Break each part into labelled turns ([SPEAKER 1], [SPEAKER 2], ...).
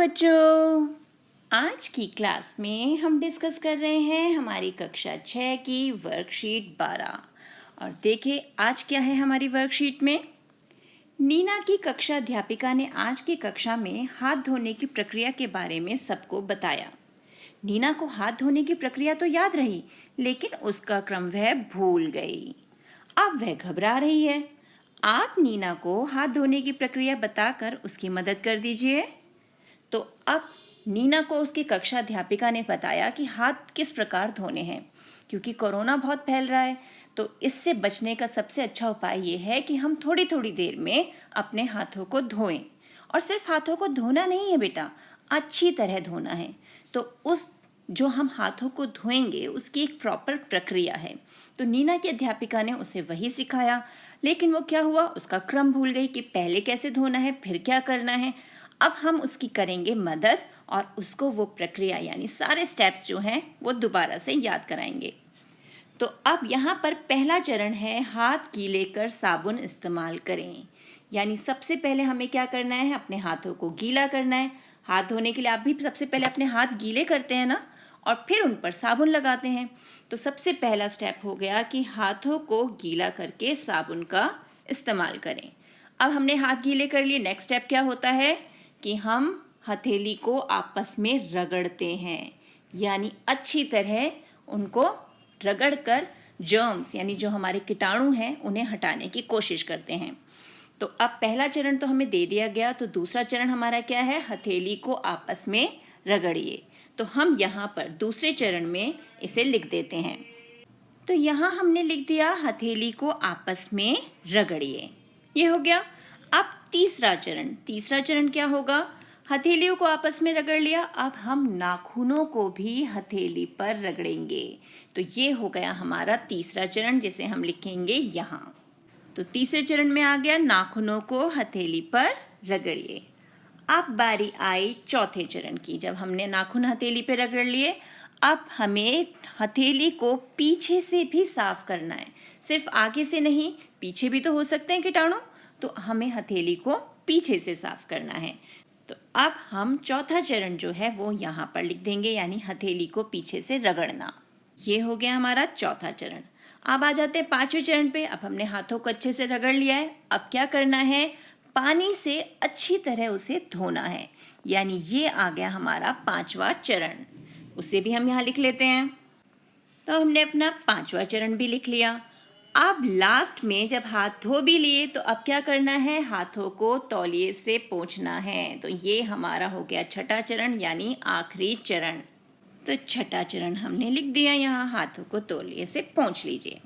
[SPEAKER 1] बच्चों, आज की क्लास में हम डिस्कस कर रहे हैं हमारी कक्षा 6 की वर्कशीट 12। और देखिए आज क्या है हमारी वर्कशीट में। नीना की कक्षा अध्यापिका ने आज की कक्षा में हाथ धोने की प्रक्रिया के बारे में सबको बताया। नीना को हाथ धोने की प्रक्रिया तो याद रही, लेकिन उसका क्रम वह भूल गई। अब वह घबरा रही है। आप नीना को हाथ धोने की प्रक्रिया बताकर उसकी मदद कर दीजिए। तो अब नीना को उसकी कक्षा अध्यापिका ने बताया कि हाथ किस प्रकार धोने हैं। क्योंकि कोरोना बहुत फैल रहा है, तो इससे बचने का सबसे अच्छा उपाय ये है कि हम थोड़ी थोड़ी देर में अपने हाथों को धोएं। और सिर्फ हाथों को धोना नहीं है बेटा, अच्छी तरह धोना है। तो उस जो हम हाथों को धोएंगे उसकी एक प्रॉपर प्रक्रिया है। तो नीना की अध्यापिका ने उसे वही सिखाया, लेकिन वो क्या हुआ, उसका क्रम भूल गई कि पहले कैसे धोना है, फिर क्या करना है। अब हम उसकी करेंगे मदद और उसको वो प्रक्रिया यानी सारे स्टेप्स जो हैं वो दोबारा से याद कराएंगे। तो अब यहाँ पर पहला चरण है हाथ गीले कर साबुन इस्तेमाल करें। यानी सबसे पहले हमें क्या करना है, अपने हाथों को गीला करना है। हाथ धोने के लिए आप भी सबसे पहले अपने हाथ गीले करते हैं ना, और फिर उन पर साबुन लगाते हैं। तो सबसे पहला स्टेप हो गया कि हाथों को गीला करके साबुन का इस्तेमाल करें। अब हमने हाथ गीले कर लिए, नेक्स्ट स्टेप क्या होता है कि हम हथेली को आपस में रगड़ते हैं। यानी अच्छी तरह उनको रगड़कर जर्म्स यानी जो हमारे कीटाणु हैं उन्हें हटाने की कोशिश करते हैं। तो अब पहला चरण तो हमें दे दिया गया, तो दूसरा चरण हमारा क्या है, हथेली को आपस में रगड़िए। तो हम यहाँ पर दूसरे चरण में इसे लिख देते हैं। तो यहाँ हमने लिख दिया हथेली को आपस में रगड़िए, ये हो गया। अब तीसरा चरण क्या होगा, हथेलियों को आपस में रगड़ लिया, अब हम नाखूनों को भी हथेली पर रगड़ेंगे। तो ये हो गया हमारा तीसरा चरण, जिसे हम लिखेंगे यहाँ। तो तीसरे चरण में आ गया नाखूनों को हथेली पर रगड़िए। अब बारी आई चौथे चरण की। जब हमने नाखून हथेली पे रगड़ लिए, अब हमें हथेली को पीछे से भी साफ करना है। सिर्फ आगे से नहीं, पीछे भी तो हो सकते हैं कीटाणु, तो हमें हथेली को पीछे से साफ करना है। तो अब हम चौथा चरण जो है वो यहाँ पर लिख देंगे, यानी हथेली को पीछे से रगड़ना। ये हो गया हमारा चौथा चरण। अब आ जाते हैं पांचवें चरण पे। अब हमने हाथों को अच्छे से रगड़ लिया है, अब क्या करना है, पानी से अच्छी तरह उसे धोना है। यानी ये आ गया हमारा पांचवा चरण, उसे भी हम यहाँ लिख लेते हैं। तो हमने अपना पांचवा चरण भी लिख लिया। अब लास्ट में जब हाथ धो भी लिए, तो अब क्या करना है, हाथों को तौलिए से पोंछना है। तो ये हमारा हो गया छठा चरण यानी आखिरी चरण। तो छठा चरण हमने लिख दिया यहाँ, हाथों को तौलिए से पोंछ लीजिए।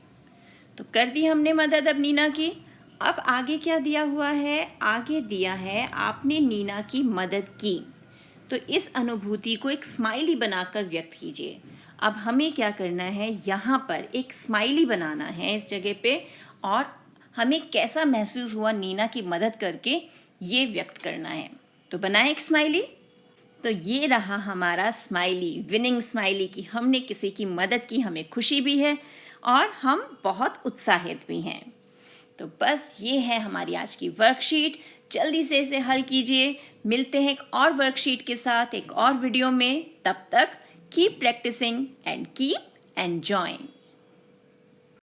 [SPEAKER 1] तो कर दी हमने मदद अब नीना की। अब आगे क्या दिया हुआ है, आगे दिया है आपने नीना की मदद की, तो इस अनुभूति को एक स्माइली बनाकर व्यक्त कीजिए। अब हमें क्या करना है, यहाँ पर एक स्माइली बनाना है इस जगह पे, और हमें कैसा महसूस हुआ नीना की मदद करके ये व्यक्त करना है। तो बनाए एक स्माइली। तो ये रहा हमारा स्माइली, विनिंग स्माइली कि हमने किसी की मदद की, हमें खुशी भी है और हम बहुत उत्साहित भी हैं। तो बस ये है हमारी आज की वर्कशीट, जल्दी से इसे हल कीजिए। मिलते हैं एक और वर्कशीट के साथ एक और वीडियो में। तब तक keep practising and keep enjoying.